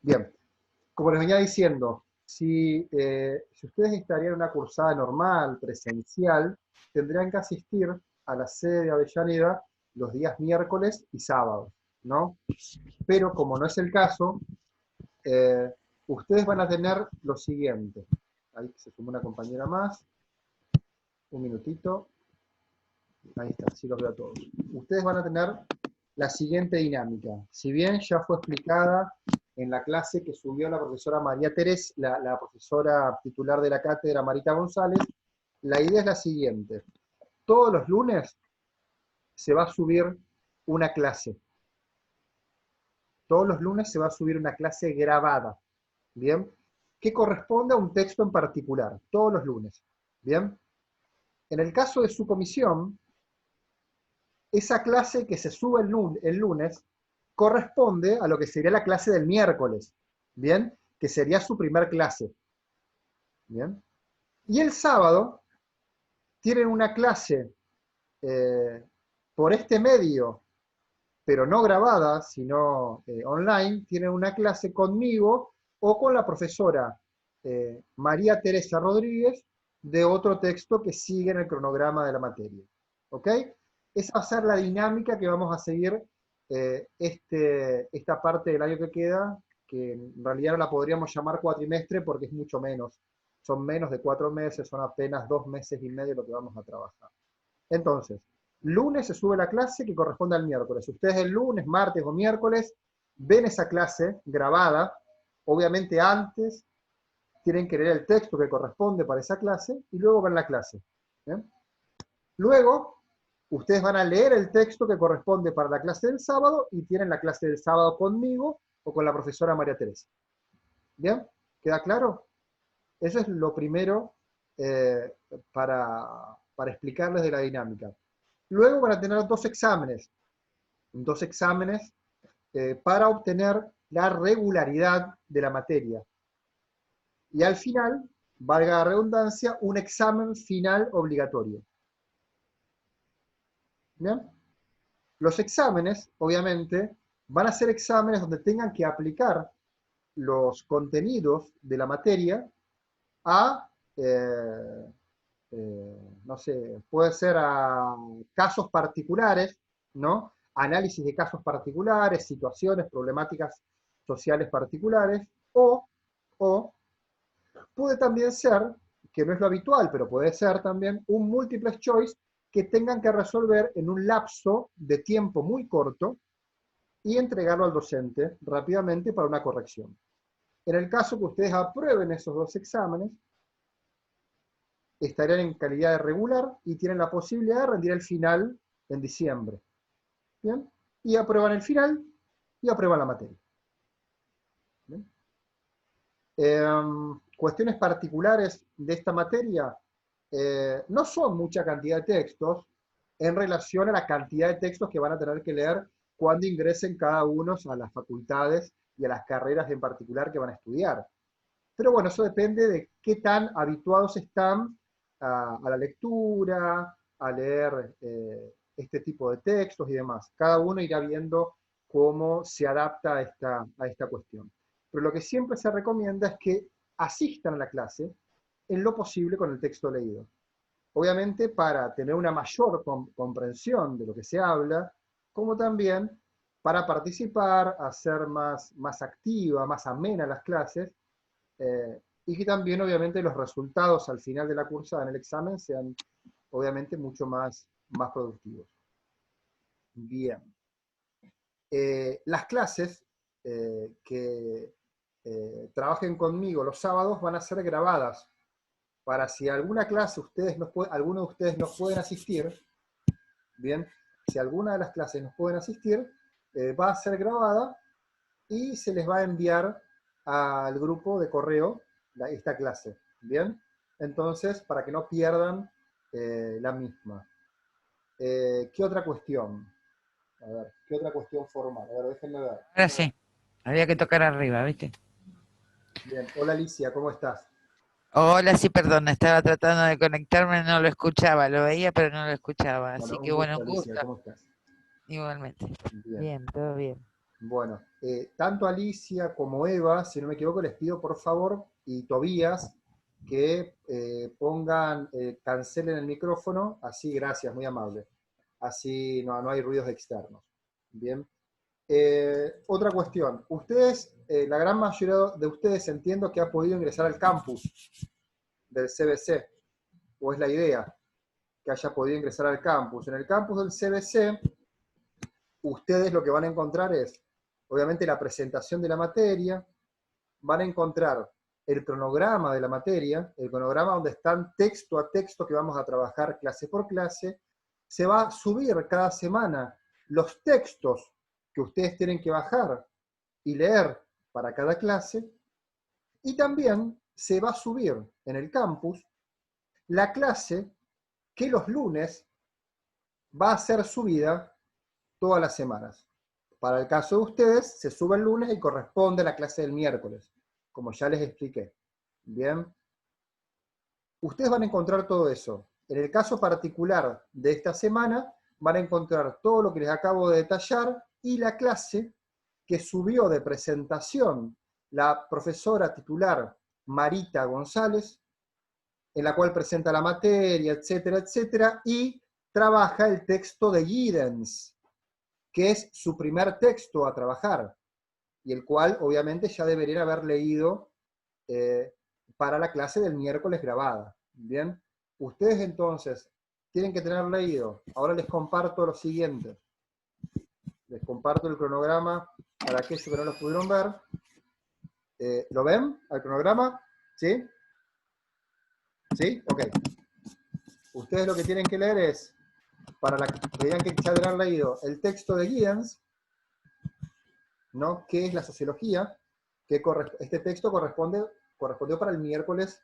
Bien, como les venía diciendo, si ustedes estarían en una cursada normal, presencial, tendrían que asistir a la sede de Avellaneda los días miércoles y sábados, ¿no? Pero como no es el caso, eh, ustedes van a tener lo siguiente. Ahí se sumó una compañera más. Un minutito. Ahí está, así los veo a todos. Ustedes van a tener la siguiente dinámica. Si bien ya fue explicada en la clase que subió la profesora María Teresa, la profesora titular de la cátedra Marita González, la idea es la siguiente. Todos los lunes se va a subir una clase. Todos los lunes se va a subir una clase grabada, ¿bien? Que corresponde a un texto en particular, todos los lunes, ¿bien? En el caso de su comisión, esa clase que se sube el lunes corresponde a lo que sería la clase del miércoles, ¿bien? Que sería su primer clase, ¿bien? Y el sábado tienen una clase por este medio, pero no grabada, sino online, tienen una clase conmigo o con la profesora María Teresa Rodríguez de otro texto que sigue en el cronograma de la materia. ¿Ok? Esa va a ser la dinámica que vamos a seguir esta parte del año que queda, que en realidad no la podríamos llamar cuatrimestre porque es mucho menos. Son menos de 4 meses, son apenas 2 meses y medio lo que vamos a trabajar. Entonces, lunes se sube la clase que corresponde al miércoles. Ustedes el lunes, martes o miércoles ven esa clase grabada. Obviamente antes tienen que leer el texto que corresponde para esa clase y luego ven la clase. ¿Bien? Luego, ustedes van a leer el texto que corresponde para la clase del sábado y tienen la clase del sábado conmigo o con la profesora María Teresa. ¿Bien? ¿Queda claro? Eso es lo primero para explicarles de la dinámica. Luego van a tener dos exámenes para obtener la regularidad de la materia. Y al final, valga la redundancia, un examen final obligatorio. ¿Bien? Los exámenes, obviamente, van a ser exámenes donde tengan que aplicar los contenidos de la materia a, no sé, puede ser a casos particulares, ¿no? Análisis de casos particulares, situaciones, problemáticas sociales particulares, o puede también ser, que no es lo habitual, pero puede ser también un multiple choice que tengan que resolver en un lapso de tiempo muy corto y entregarlo al docente rápidamente para una corrección. En el caso que ustedes aprueben esos dos exámenes, estarían en calidad de regular y tienen la posibilidad de rendir el final en diciembre. ¿Bien? Y aprueban el final y aprueban la materia. ¿Bien? Cuestiones particulares de esta materia, no son mucha cantidad de textos en relación a la cantidad de textos que van a tener que leer cuando ingresen cada uno a las facultades y a las carreras en particular que van a estudiar. Pero bueno, eso depende de qué tan habituados están a la lectura, a leer este tipo de textos y demás. Cada uno irá viendo cómo se adapta a esta cuestión. Pero lo que siempre se recomienda es que asistan a la clase en lo posible con el texto leído. Obviamente para tener una mayor comprensión de lo que se habla, como también para participar, hacer más activa, más amena las clases, y que también obviamente los resultados al final de la cursada en el examen sean obviamente mucho más productivos. Bien. Las clases que trabajen conmigo los sábados van a ser grabadas, para si alguna clase alguno de ustedes no pueden asistir, bien, si alguna de las clases no pueden asistir, va a ser grabada y se les va a enviar al grupo de correo esta clase, ¿bien? Entonces, para que no pierdan la misma. ¿Qué otra cuestión? A ver, ¿qué otra cuestión formal? A ver, déjenme ver. Ahora sí, había que tocar arriba, ¿viste? Bien, hola Alicia, ¿cómo estás? Hola, sí, perdón, estaba tratando de conectarme, no lo escuchaba, lo veía, pero no lo escuchaba. Así Bueno, que un bueno, gusto un Alicia, gusto, ¿cómo estás? igualmente. Bien, Bien, todo bien. Bueno, tanto Alicia como Eva, si no me equivoco, les pido por favor, y Tobías, que pongan, cancelen el micrófono, así, gracias, muy amable. Así no hay ruidos externos. Bien. Otra cuestión, ustedes, la gran mayoría de ustedes entiendo que ha podido ingresar al campus del CBC, o es la idea, que haya podido ingresar al campus. En el campus del CBC, ustedes lo que van a encontrar es, obviamente, la presentación de la materia, van a encontrar el cronograma de la materia, el cronograma donde están texto a texto que vamos a trabajar clase por clase, se va a subir cada semana los textos que ustedes tienen que bajar y leer para cada clase, y también se va a subir en el campus la clase que los lunes va a ser subida todas las semanas. Para el caso de ustedes, se sube el lunes y corresponde a la clase del miércoles, como ya les expliqué. Bien. Ustedes van a encontrar todo eso. En el caso particular de esta semana, van a encontrar todo lo que les acabo de detallar y la clase que subió de presentación la profesora titular Marita González, en la cual presenta la materia, etcétera, etcétera, y trabaja el texto de Giddens, que es su primer texto a trabajar, y el cual obviamente ya deberían haber leído para la clase del miércoles grabada. Bien, ustedes entonces tienen que tener leído. Ahora les comparto lo siguiente. Les comparto el cronograma para aquellos que no lo pudieron ver. ¿Lo ven? ¿Al cronograma? ¿Sí? ¿Sí? Ok. Ustedes lo que tienen que leer es, para la que tenían que ya haber leído el texto de Giddens, ¿no? ¿Qué es la sociología? Que este texto correspondió para el miércoles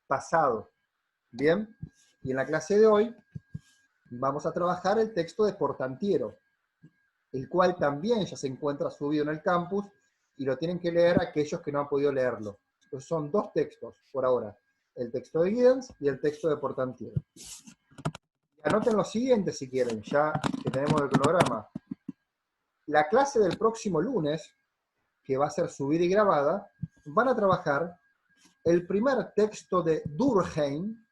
pasado. Bien, y en la clase de hoy vamos a trabajar el texto de Portantiero, el cual también ya se encuentra subido en el campus y lo tienen que leer aquellos que no han podido leerlo. Entonces son dos textos por ahora, el texto de Giddens y el texto de Portantiero. Y anoten lo siguiente si quieren, ya que tenemos el cronograma. La clase del próximo lunes, que va a ser subida y grabada, van a trabajar el primer texto de Durkheim,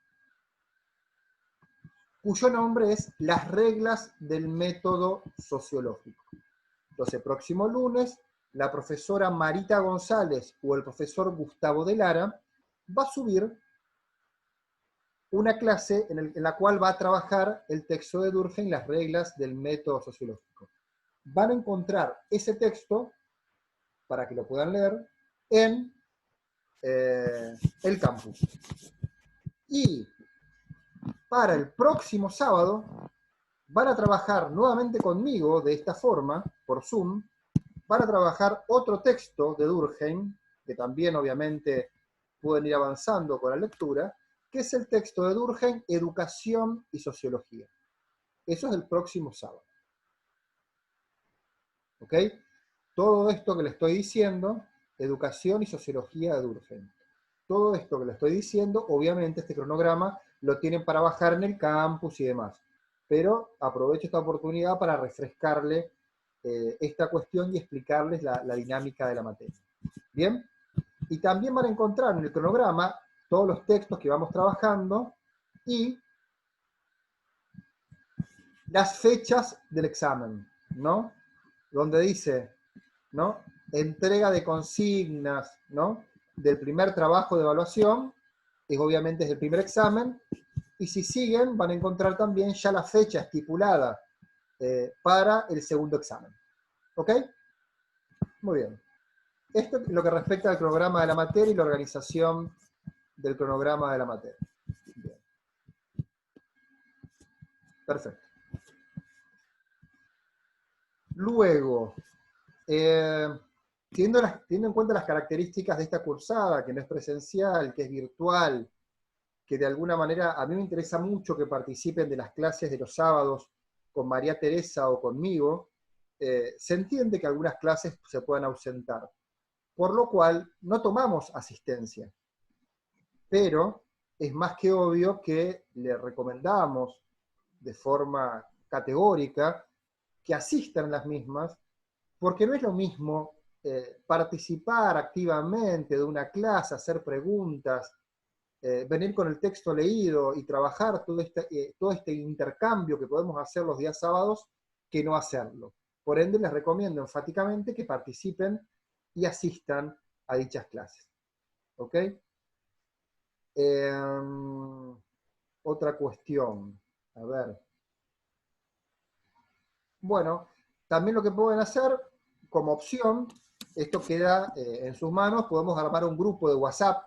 cuyo nombre es Las reglas del método sociológico. Entonces, próximo lunes, la profesora Marita González o el profesor Gustavo de Lara va a subir una clase en la cual va a trabajar el texto de Durkheim, Las reglas del método sociológico. Van a encontrar ese texto, para que lo puedan leer, en el campus. Y para el próximo sábado van a trabajar nuevamente conmigo de esta forma, por Zoom, van a trabajar otro texto de Durkheim, que también obviamente pueden ir avanzando con la lectura, que es el texto de Durkheim, Educación y Sociología. Eso es el próximo sábado. ¿Ok? Todo esto que le estoy diciendo, Educación y Sociología de Durkheim. Todo esto que le estoy diciendo, obviamente este cronograma lo tienen para bajar en el campus y demás. Pero aprovecho esta oportunidad para refrescarle esta cuestión y explicarles la dinámica de la materia. ¿Bien? Y también van a encontrar en el cronograma todos los textos que vamos trabajando y las fechas del examen, ¿no? Donde dice, ¿no? Entrega de consignas, ¿no? Del primer trabajo de evaluación, que obviamente es el primer examen, y si siguen van a encontrar también ya la fecha estipulada para el segundo examen. ¿Ok? Muy bien. Esto es lo que respecta al cronograma de la materia y la organización del cronograma de la materia. Bien. Perfecto. Luego, teniendo en cuenta las características de esta cursada, que no es presencial, que es virtual, que de alguna manera a mí me interesa mucho que participen de las clases de los sábados con María Teresa o conmigo, se entiende que algunas clases se puedan ausentar, por lo cual no tomamos asistencia. Pero es más que obvio que le recomendamos de forma categórica que asistan las mismas, porque no es lo mismo participar activamente de una clase, hacer preguntas, venir con el texto leído y trabajar todo este intercambio que podemos hacer los días sábados, que no hacerlo. Por ende, les recomiendo enfáticamente que participen y asistan a dichas clases. ¿Ok? Otra cuestión. A ver. Bueno, también lo que pueden hacer como opción, esto queda en sus manos, podemos armar un grupo de WhatsApp,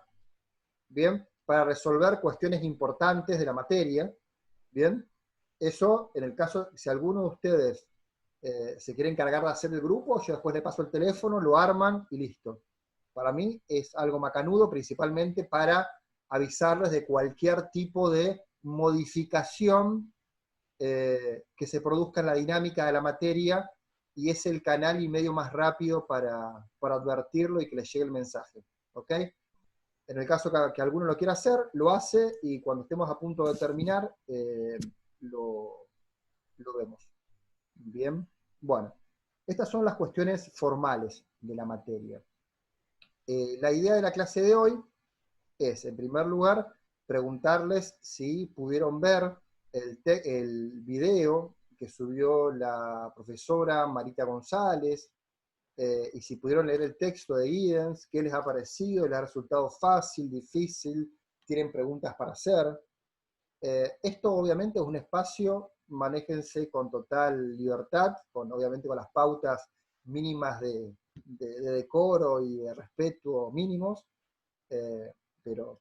¿bien? Para resolver cuestiones importantes de la materia, ¿bien? Eso, en el caso, si alguno de ustedes se quiere encargar de hacer el grupo, yo después le paso el teléfono, lo arman y listo. Para mí es algo macanudo, principalmente para avisarles de cualquier tipo de modificación que se produzca en la dinámica de la materia, y es el canal y medio más rápido para advertirlo y que les llegue el mensaje. ¿Ok? En el caso que alguno lo quiera hacer, lo hace, y cuando estemos a punto de terminar, lo vemos. Bien, bueno, estas son las cuestiones formales de la materia. La idea de la clase de hoy es, en primer lugar, preguntarles si pudieron ver el video que subió la profesora Marita González, y si pudieron leer el texto de Giddens, qué les ha parecido, les ha resultado fácil, difícil, tienen preguntas para hacer. Esto obviamente es un espacio, manéjense con total libertad, obviamente con las pautas mínimas de decoro y de respeto mínimos, pero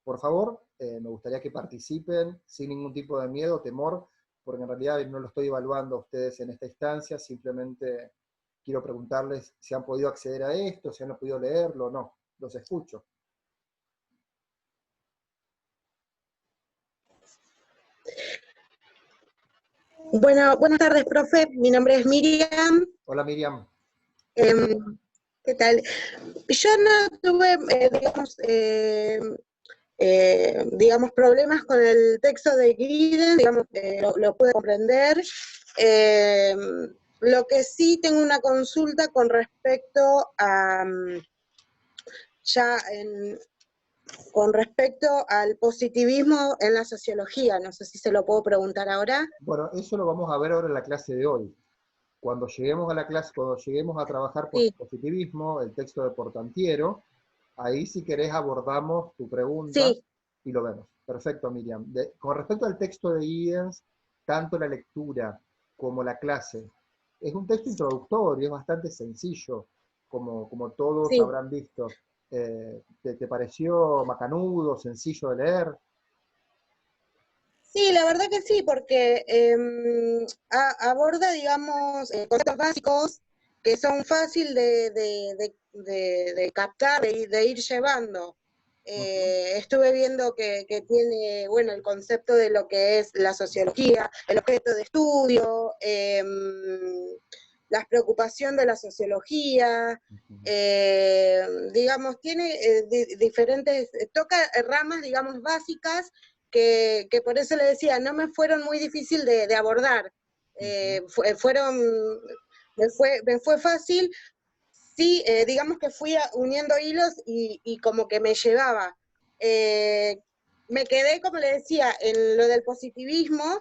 por favor, me gustaría que participen sin ningún tipo de miedo o temor, porque en realidad no lo estoy evaluando a ustedes en esta instancia, simplemente quiero preguntarles si han podido acceder a esto, si han podido leerlo o no. Los escucho. Bueno, buenas tardes, profe. Mi nombre es Miriam. Hola, Miriam. ¿Qué tal? Yo no tuve, digamos, problemas con el texto de Giddens, digamos, lo pude comprender. Lo que sí tengo una consulta con respecto a, con respecto al positivismo en la sociología. No sé si se lo puedo preguntar ahora. Bueno, eso lo vamos a ver ahora en la clase de hoy. Cuando lleguemos a la clase, cuando lleguemos a trabajar Sí. positivismo, el texto de Portantiero, ahí si querés abordamos tu pregunta, Sí. y lo vemos. Perfecto, Miriam. Con respecto al texto de Giddens, tanto la lectura como la clase, es un texto introductorio, es bastante sencillo, como todos Sí. habrán visto. ¿Te pareció macanudo, sencillo de leer? Sí, la verdad que sí, porque aborda, digamos, conceptos básicos que son fácil de captar, de ir llevando. Estuve viendo que tiene, bueno, el concepto de lo que es la sociología, el objeto de estudio, la preocupación de la sociología, digamos, tiene diferentes, toca ramas, digamos, básicas que por eso le decía, no me fueron muy difícil de abordar. Me fue fácil. Sí, digamos que fui uniendo hilos y como que me llevaba. Me quedé, como le decía, en lo del positivismo,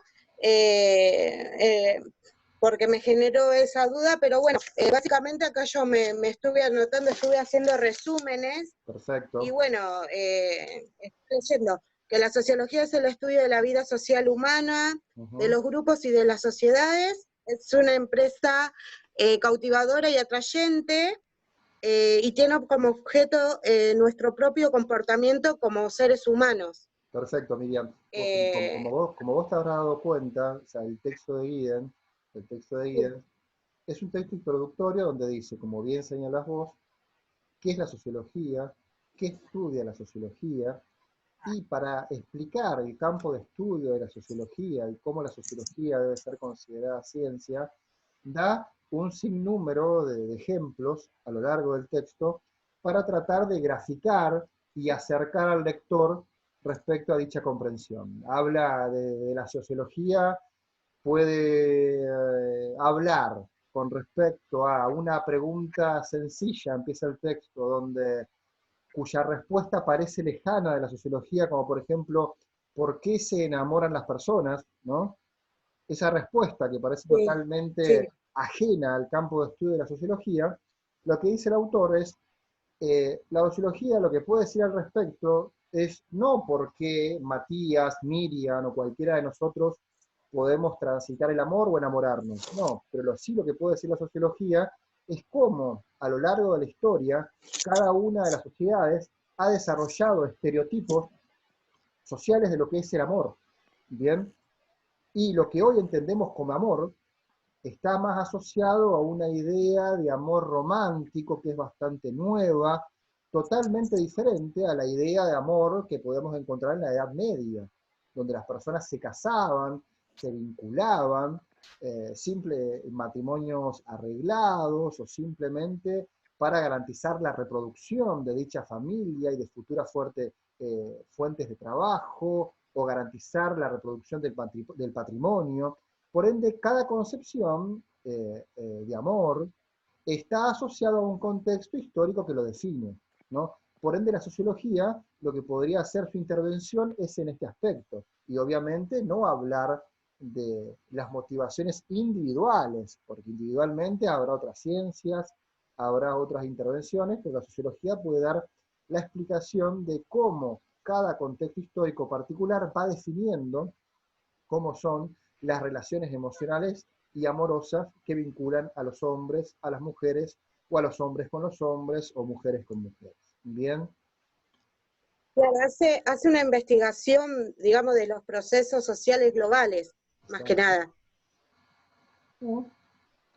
porque me generó esa duda, pero bueno, básicamente acá yo me estuve anotando, estuve haciendo resúmenes. Perfecto. Y bueno, estoy leyendo que la sociología es el estudio de la vida social humana, de los grupos y de las sociedades. Es una empresa cautivadora y atrayente, y tiene como objeto nuestro propio comportamiento como seres humanos. Perfecto, Miriam. Como vos te habrás dado cuenta, o sea, el texto de Giddens es un texto introductorio donde dice, como bien señalás vos, qué es la sociología, qué estudia la sociología, y para explicar el campo de estudio de la sociología y cómo la sociología debe ser considerada ciencia, da un sinnúmero de ejemplos a lo largo del texto para tratar de graficar y acercar al lector respecto a dicha comprensión. Habla de la sociología, puede hablar con respecto a una pregunta sencilla, empieza el texto, cuya respuesta parece lejana de la sociología, como por ejemplo, ¿por qué se enamoran las personas? ¿No? Esa respuesta que parece Sí, totalmente sí. ajena al campo de estudio de la sociología, lo que dice el autor es, la sociología lo que puede decir al respecto es no porque Matías, Miriam o cualquiera de nosotros podemos transitar el amor o enamorarnos, no, pero sí lo que puede decir la sociología es cómo a lo largo de la historia cada una de las sociedades ha desarrollado estereotipos sociales de lo que es el amor, ¿bien? Y lo que hoy entendemos como amor está más asociado a una idea de amor romántico que es bastante nueva, totalmente diferente a la idea de amor que podemos encontrar en la Edad Media, donde las personas se casaban, se vinculaban, simple matrimonios arreglados o simplemente para garantizar la reproducción de dicha familia y de futuras fuentes de trabajo o garantizar la reproducción del patrimonio. Por ende, cada concepción de amor está asociada a un contexto histórico que lo define, ¿no? Por ende, la sociología, lo que podría hacer su intervención es en este aspecto, y obviamente no hablar de las motivaciones individuales, porque individualmente habrá otras ciencias, habrá otras intervenciones, pero la sociología puede dar la explicación de cómo cada contexto histórico particular va definiendo cómo son las relaciones emocionales y amorosas que vinculan a los hombres, a las mujeres, o a los hombres con los hombres, o mujeres con mujeres. ¿Bien? Claro, hace una investigación, digamos, de los procesos sociales globales, más que nada.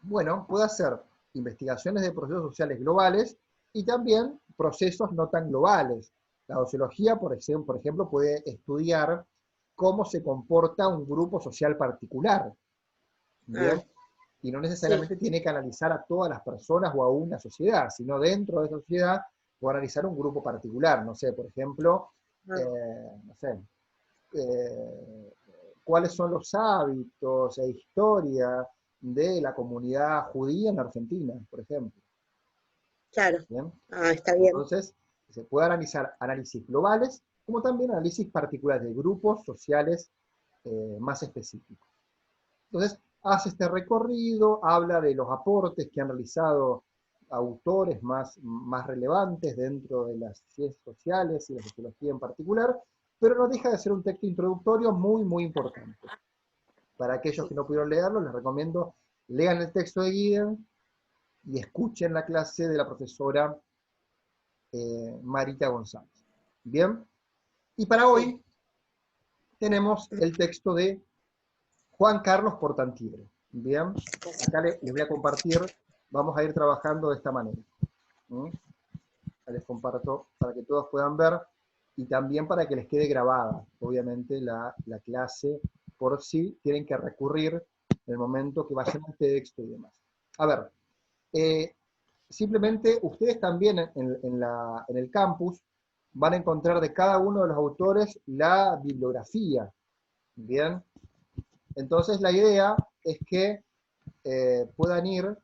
Bueno, puede hacer investigaciones de procesos sociales globales y también procesos no tan globales. La sociología, por ejemplo, puede estudiar cómo se comporta un grupo social particular, ¿bien? Y no necesariamente tiene que analizar a todas las personas o a una sociedad, sino dentro de esa sociedad puede analizar un grupo particular, no sé, por ejemplo, no sé, cuáles son los hábitos e historia de la comunidad judía en Argentina, por ejemplo. Claro. ¿Bien? Está bien. Entonces, se puede analizar análisis globales, como también análisis particulares de grupos sociales más específicos. Entonces, hace este recorrido, habla de los aportes que han realizado autores más relevantes dentro de las ciencias sociales y la sociología en particular, pero no deja de ser un texto introductorio muy, muy importante. Para aquellos que no pudieron leerlo, les recomiendo lean el texto de Gideon y escuchen la clase de la profesora Marita González. Bien, y para hoy tenemos el texto de Juan Carlos Portantiero. Bien, acá les voy a compartir, vamos a ir trabajando de esta manera. Les comparto para que todos puedan ver y también para que les quede grabada, obviamente, la clase, por si tienen que recurrir en el momento que vayan al texto y demás. A ver, simplemente ustedes también en el campus van a encontrar de cada uno de los autores la bibliografía. Bien, entonces la idea es que puedan ir,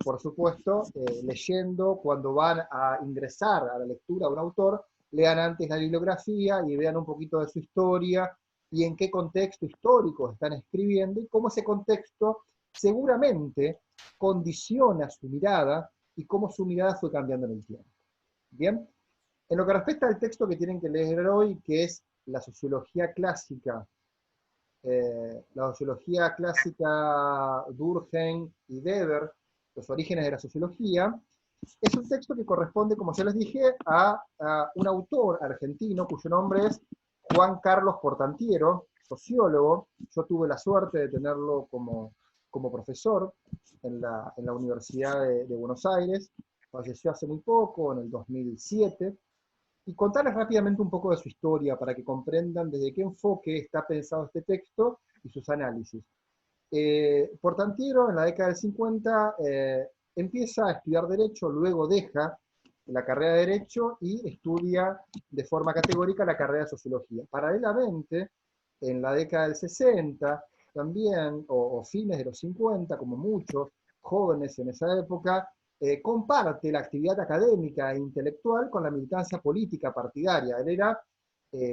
por supuesto, leyendo cuando van a ingresar a la lectura de un autor, lean antes la bibliografía y vean un poquito de su historia y en qué contexto histórico están escribiendo y cómo ese contexto seguramente condiciona su mirada y cómo su mirada fue cambiando en el tiempo. Bien, en lo que respecta al texto que tienen que leer hoy, que es la sociología clásica, Durkheim y Weber, los orígenes de la sociología, es un texto que corresponde, como ya les dije, a un autor argentino cuyo nombre es Juan Carlos Portantiero, sociólogo. Yo tuve la suerte de tenerlo como profesor en la Universidad de Buenos Aires. Falleció hace muy poco, en el 2007. Y contarles rápidamente un poco de su historia para que comprendan desde qué enfoque está pensado este texto y sus análisis. Portantiero, en la década del 50, empieza a estudiar Derecho, luego deja la carrera de Derecho y estudia de forma categórica la carrera de Sociología. Paralelamente, en la década del 60, también, o fines de los 50, como muchos, jóvenes en esa época, comparte la actividad académica e intelectual con la militancia política partidaria. Él era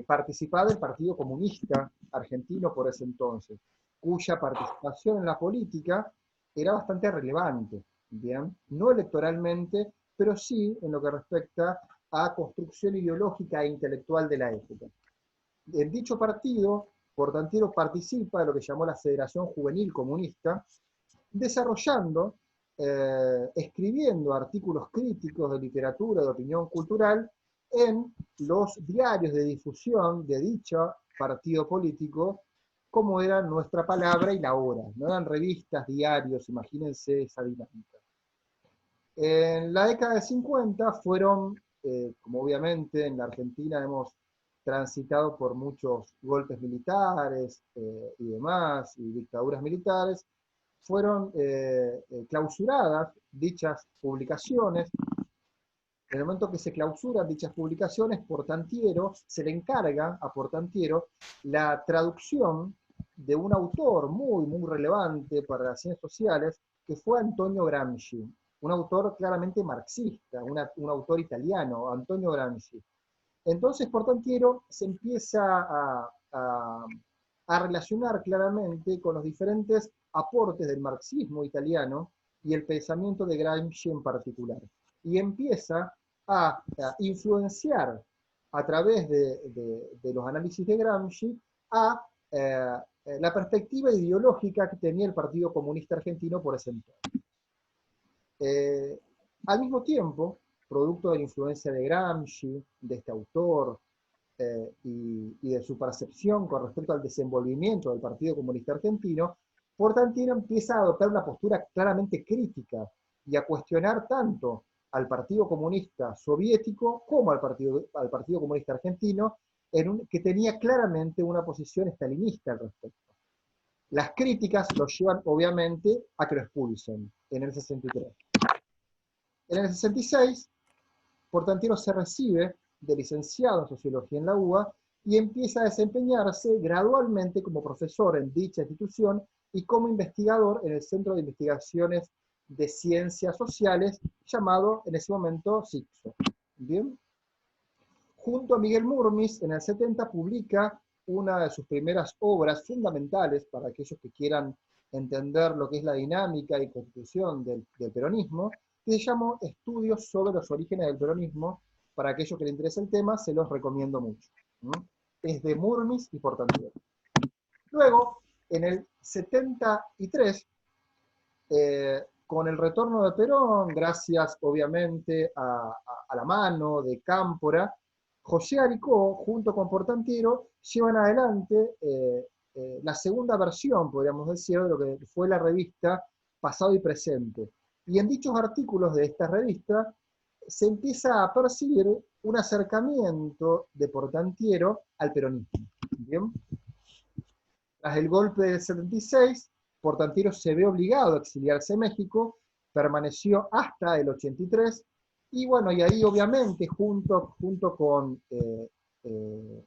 participaba del Partido Comunista Argentino por ese entonces, cuya participación en la política era bastante relevante, ¿bien? No electoralmente, pero sí en lo que respecta a construcción ideológica e intelectual de la época. En dicho partido, Portantiero participa de lo que llamó la Federación Juvenil Comunista, desarrollando, escribiendo artículos críticos de literatura, de opinión cultural, en los diarios de difusión de dicho partido político, como eran Nuestra Palabra y La Hora. No eran revistas, diarios, imagínense esa dinámica. En la década de 50 fueron, como obviamente en la Argentina hemos transitado por muchos golpes militares y demás, y dictaduras militares, fueron clausuradas dichas publicaciones. En el momento que se clausuran dichas publicaciones, Portantiero se le encarga a Portantiero la traducción de un autor muy, muy relevante para las ciencias sociales, que fue Antonio Gramsci, un autor claramente marxista, un autor italiano, Antonio Gramsci. Entonces Portantiero se empieza a relacionar claramente con los diferentes aportes del marxismo italiano y el pensamiento de Gramsci en particular. Y empieza a influenciar a través de los análisis de Gramsci a la perspectiva ideológica que tenía el Partido Comunista Argentino por ese entonces. Al mismo tiempo, producto de la influencia de Gramsci, de este autor, y de su percepción con respecto al desenvolvimiento del Partido Comunista Argentino, Portantiero empieza a adoptar una postura claramente crítica y a cuestionar tanto al Partido Comunista Soviético como al Partido Comunista Argentino, que tenía claramente una posición estalinista al respecto. Las críticas lo llevan obviamente a que lo expulsen en el 63. En el 66, Portantiero se recibe de licenciado en Sociología en la UBA y empieza a desempeñarse gradualmente como profesor en dicha institución y como investigador en el Centro de Investigaciones de Ciencias Sociales, llamado en ese momento CICSO. ¿Bien? Junto a Miguel Murmis, en el 70 publica una de sus primeras obras fundamentales para aquellos que quieran entender lo que es la dinámica y constitución del peronismo, que se llamó Estudios sobre los orígenes del peronismo. Para aquellos que les interese el tema, se los recomiendo mucho. Es de Murmis y Portantiero. Luego, en el 73, con el retorno de Perón, gracias obviamente a la mano de Cámpora, José Aricó, junto con Portantiero, llevan adelante la segunda versión, podríamos decir, de lo que fue la revista Pasado y Presente. Y en dichos artículos de esta revista se empieza a percibir un acercamiento de Portantiero al peronismo. ¿Bien? Tras el golpe del 76, Portantiero se ve obligado a exiliarse a México, permaneció hasta el 83, y bueno, y ahí obviamente junto con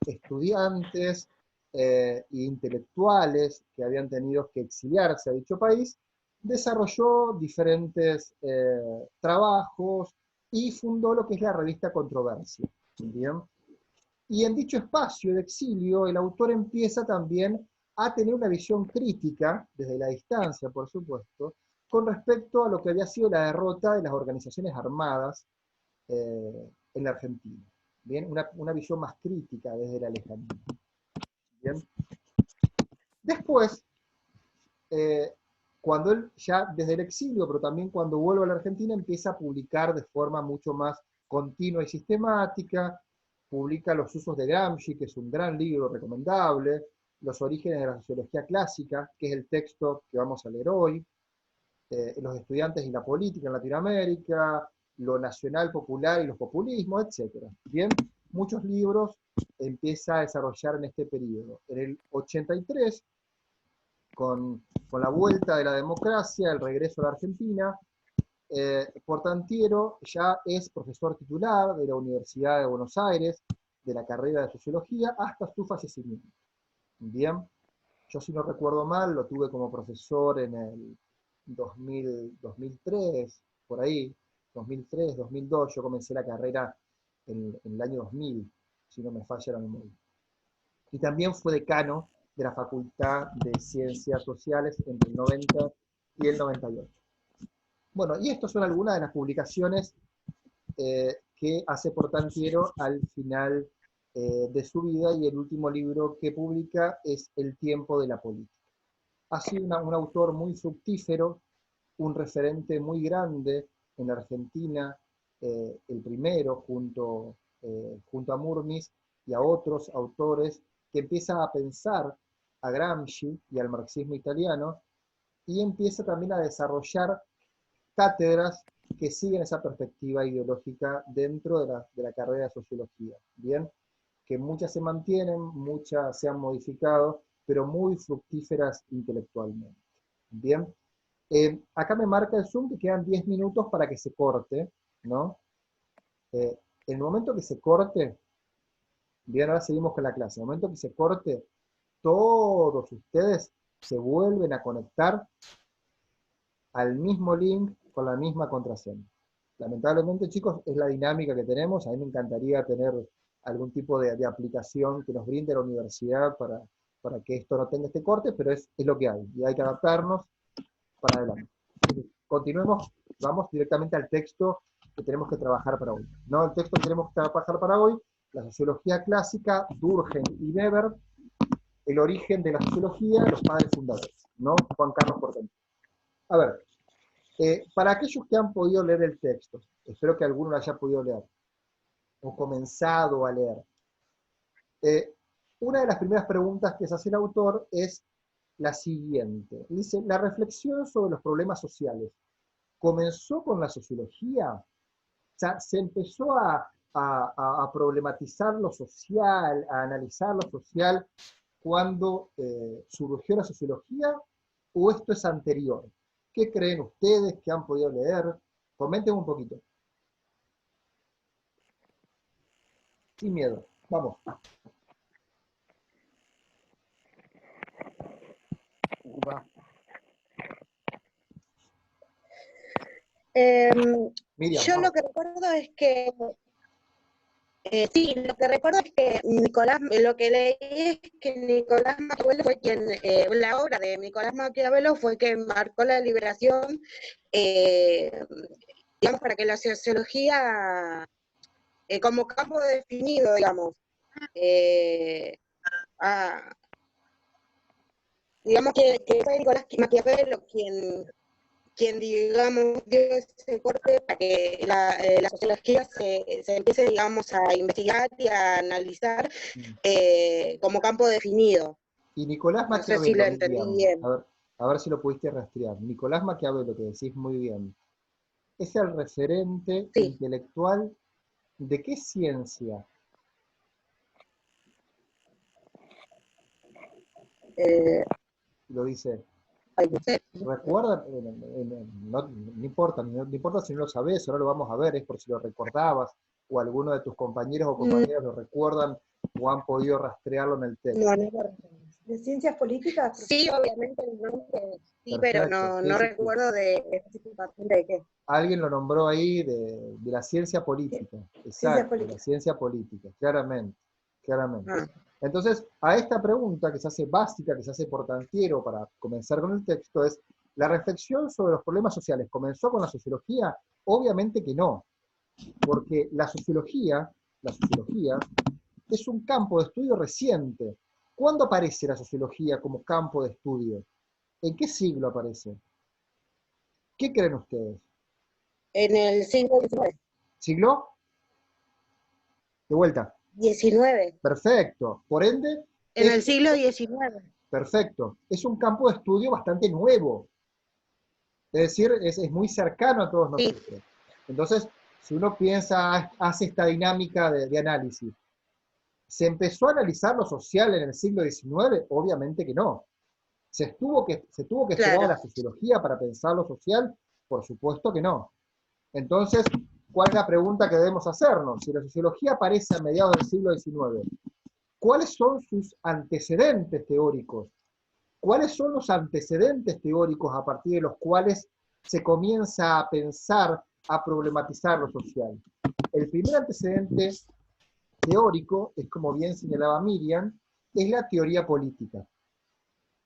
estudiantes e intelectuales que habían tenido que exiliarse a dicho país, desarrolló diferentes trabajos y fundó lo que es la revista Controversia. ¿Bien? Y en dicho espacio de exilio, el autor empieza también a tener una visión crítica, desde la distancia, por supuesto, con respecto a lo que había sido la derrota de las organizaciones armadas en la Argentina. ¿Bien? Una visión más crítica desde la lejanía. ¿Bien? Después, cuando él ya desde el exilio, pero también cuando vuelve a la Argentina, empieza a publicar de forma mucho más continua y sistemática, publica Los usos de Gramsci, que es un gran libro recomendable, Los orígenes de la sociología clásica, que es el texto que vamos a leer hoy, Los estudiantes y la política en Latinoamérica, Lo nacional popular y los populismos, etc. Bien, muchos libros empieza a desarrollar en este periodo. En el 83, con la vuelta de la democracia, el regreso a la Argentina, Portantiero ya es profesor titular de la Universidad de Buenos Aires, de la carrera de Sociología, hasta su fallecimiento. Bien, yo si no recuerdo mal, lo tuve como profesor en 2003, por ahí, 2003, 2002, yo comencé la carrera en el año 2000, si no me falla la memoria. Y también fue decano de la Facultad de Ciencias Sociales entre el 90 y el 98. Bueno, y estas son algunas de las publicaciones que hace Portantiero al final de su vida, y el último libro que publica es El tiempo de la política. Ha sido un autor muy fructífero, un referente muy grande en Argentina, el primero junto a Murmis y a otros autores que empiezan a pensar a Gramsci y al marxismo italiano, y empieza también a desarrollar cátedras que siguen esa perspectiva ideológica dentro de la carrera de sociología, ¿bien? Que muchas se mantienen, muchas se han modificado, pero muy fructíferas intelectualmente, ¿bien? Acá me marca el Zoom que quedan 10 minutos para que se corte, ¿no? En el momento que se corte, bien, ahora seguimos con la clase, en el momento que se corte, todos ustedes se vuelven a conectar al mismo link con la misma contraseña. Lamentablemente, chicos, es la dinámica que tenemos. A mí me encantaría tener algún tipo de aplicación que nos brinde la universidad para que esto no tenga este corte, pero es lo que hay, y hay que adaptarnos para adelante. Continuemos, vamos directamente al texto que tenemos que trabajar para hoy. ¿No? El texto que tenemos que trabajar para hoy, la sociología clásica, Durkheim y Weber, el origen de la sociología, los padres fundadores, ¿no? Juan Carlos Portantiero. A ver, para aquellos que han podido leer el texto, espero que alguno lo haya podido leer, o comenzado a leer, una de las primeras preguntas que se hace el autor es la siguiente. Dice, la reflexión sobre los problemas sociales comenzó con la sociología. O sea, se empezó a problematizar lo social, a analizar lo social cuando surgió la sociología, o esto es anterior. ¿Qué creen ustedes que han podido leer? Comenten un poquito. Sin miedo. Vamos. Miriam, Yo vamos. lo que recuerdo es que sí, lo que recuerdo es que lo que leí es que Nicolás Maquiavelo fue quien, la obra de Nicolás Maquiavelo fue quien marcó la liberación, digamos, para que la sociología, como campo definido, digamos, digamos que fue Nicolás Maquiavelo quien digamos, dio ese corte para que la sociología se empiece, digamos, a investigar y a analizar como campo definido. Y Nicolás No sé si lo Maquiavelo, entendí Miriam, bien. a ver si lo pudiste rastrear. Nicolás Maquiavelo, que decís muy bien, es el referente Sí. intelectual de qué ciencia. Lo dice. No sé. ¿Recuerdan? No importa, no importa si no lo sabés, ahora lo vamos a ver, es por si lo recordabas, o alguno de tus compañeros o compañeras lo recuerdan, o han podido rastrearlo en el texto. No, no lo recuerdo. ¿De ciencias políticas? Sí, obviamente el nombre, sí, Perfecto, pero sí, no sí, recuerdo de específicamente de qué. Alguien lo nombró ahí de la ciencia política. Exacto, política. de la ciencia política, claramente, claramente. Ah. Entonces, a esta pregunta que se hace básica, que se hace Portantiero para comenzar con el texto, es, ¿la reflexión sobre los problemas sociales comenzó con la sociología? Obviamente que no, porque la sociología es un campo de estudio reciente. ¿Cuándo aparece la sociología como campo de estudio? ¿En qué siglo aparece? ¿Qué creen ustedes? En el siglo XIX. ¿Siglo? De vuelta. 19. Perfecto. Por ende, En el siglo XIX. perfecto. Es un campo de estudio bastante nuevo. Es decir, es muy cercano a todos nosotros. Sí. Entonces, si uno piensa, hace esta dinámica de análisis, ¿se empezó a analizar lo social en el siglo XIX? Obviamente que no. ¿Se tuvo que estudiar la sociología para pensar lo social? Por supuesto que no. Entonces, ¿cuál es la pregunta que debemos hacernos? Si la sociología aparece a mediados del siglo XIX, ¿cuáles son sus antecedentes teóricos? ¿Cuáles son los antecedentes teóricos a partir de los cuales se comienza a pensar, a problematizar lo social? El primer antecedente teórico es, como bien señalaba Miriam, es la teoría política.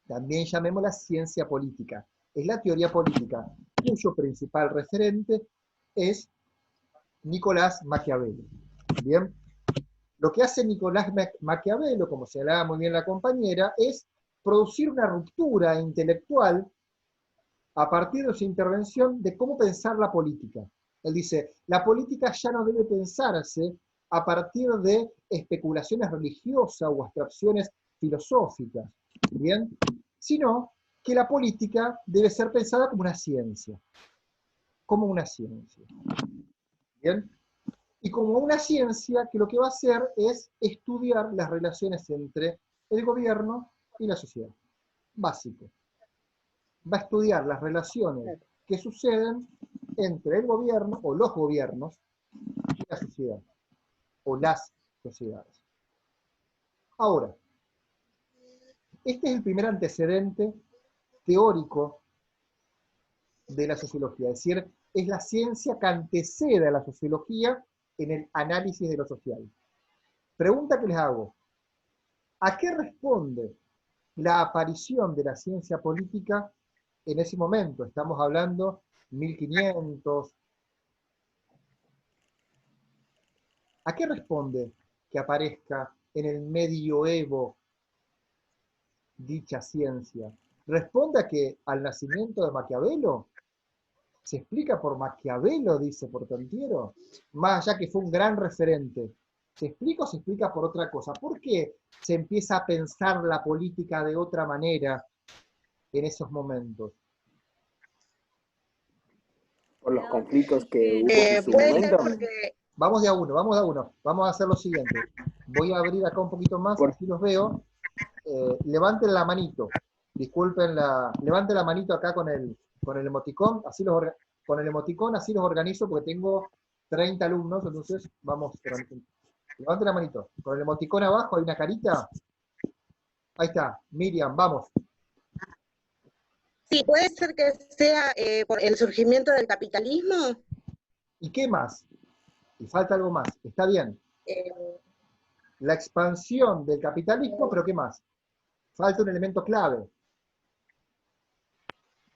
También llamémosla ciencia política. Es la teoría política, cuyo principal referente es Nicolás Maquiavelo. Bien, lo que hace Nicolás Maquiavelo, como señalaba muy bien la compañera, es producir una ruptura intelectual a partir de su intervención de cómo pensar la política. Él dice, la política ya no debe pensarse a partir de especulaciones religiosas o abstracciones filosóficas, ¿bien? Sino que la política debe ser pensada como una ciencia. Como una ciencia. ¿Bien? Y como una ciencia que lo que va a hacer es estudiar las relaciones entre el gobierno y la sociedad. Básico. Va a estudiar las relaciones que suceden entre el gobierno o los gobiernos y la sociedad, o las sociedades. Ahora, este es el primer antecedente teórico de la sociología, es decir, es la ciencia que antecede a la sociología en el análisis de lo social. Pregunta que les hago, ¿a qué responde la aparición de la ciencia política en ese momento? Estamos hablando 1500. ¿A qué responde que aparezca en el medioevo dicha ciencia? ¿Responde a que al nacimiento de Maquiavelo? ¿Se explica por Maquiavelo, dice Portantiero? Más allá que fue un gran referente. ¿Se explica o se explica por otra cosa? ¿Por qué se empieza a pensar la política de otra manera en esos momentos? Por los conflictos que hubo en su Puede ser momento. porque Vamos de a uno, vamos de a uno. Vamos a hacer lo siguiente. Voy a abrir acá un poquito más, así los veo. Levanten la manito. Disculpen levanten la manito acá con el emoticón, con el emoticón así los organizo porque tengo 30 alumnos, entonces vamos. Levanten la manito. Con el emoticón abajo hay una carita. Ahí está, Miriam, vamos. sí, puede ser que sea por el surgimiento del capitalismo. ¿Y qué más? Y falta algo más. Está bien. eh, La expansión del capitalismo, pero ¿qué más? Falta un elemento clave.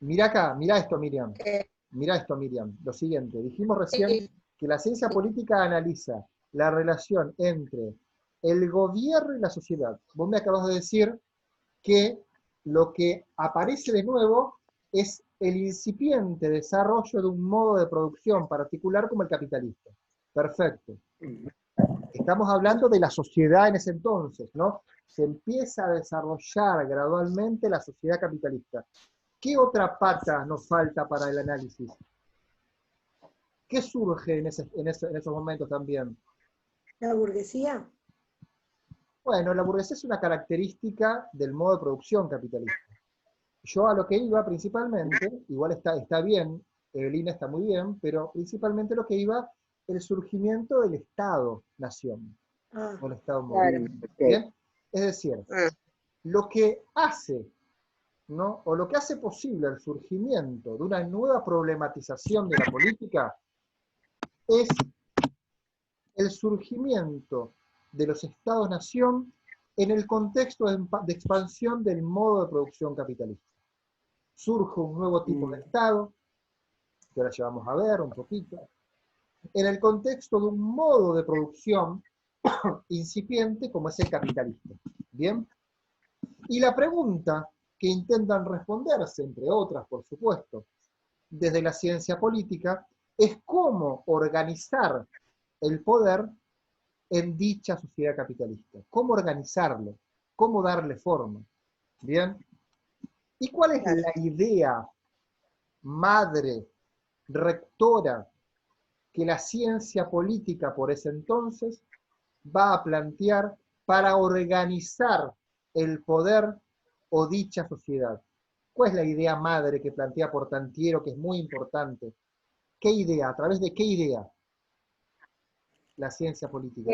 Mirá acá, mirá esto, Miriam. eh, Mirá esto, Miriam. Lo siguiente, dijimos recién sí, que la ciencia política analiza la relación entre el gobierno y la sociedad. Vos me acabas de decir que lo que aparece de nuevo es el incipiente desarrollo de un modo de producción particular como el capitalista. Perfecto. Estamos hablando de la sociedad en ese entonces, ¿no? Se empieza a desarrollar gradualmente la sociedad capitalista. ¿Qué otra pata nos falta para el análisis? ¿Qué surge en esos momentos también? ¿La burguesía? Bueno, la burguesía es una característica del modo de producción capitalista. Yo a lo que iba principalmente, igual está bien, Evelina está muy bien, pero principalmente lo que iba, el surgimiento del Estado-nación, Ah, o el Estado claro. moderno. ¿Bien? Es decir, Ah, lo que hace, ¿no? O lo que hace posible el surgimiento de una nueva problematización de la política es el surgimiento de los estados-nación en el contexto de expansión del modo de producción capitalista. Surge un nuevo tipo de Estado, que ahora ya vamos a ver un poquito, en el contexto de un modo de producción incipiente como es el capitalista. ¿Bien? Y la pregunta que intentan responderse, entre otras, por supuesto, desde la ciencia política, es cómo organizar el poder en dicha sociedad capitalista. ¿Cómo organizarlo? ¿Cómo darle forma? ¿Bien? ¿Y cuál es la idea madre, rectora, que la ciencia política por ese entonces va a plantear para organizar el poder o dicha sociedad? ¿Cuál es la idea madre que plantea Portantiero, que es muy importante? ¿Qué idea? ¿A través de qué idea? La ciencia política.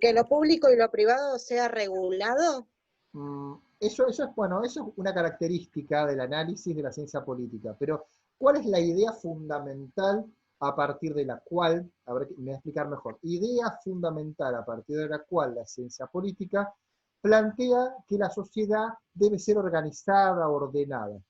que lo público y lo privado sea regulado? Eso es, bueno, eso es una característica del análisis de la ciencia política, pero ¿cuál es la idea fundamental a partir de la cual, a ver, me voy a explicar mejor, idea fundamental a partir de la cual la ciencia política plantea que la sociedad debe ser organizada, ordenada?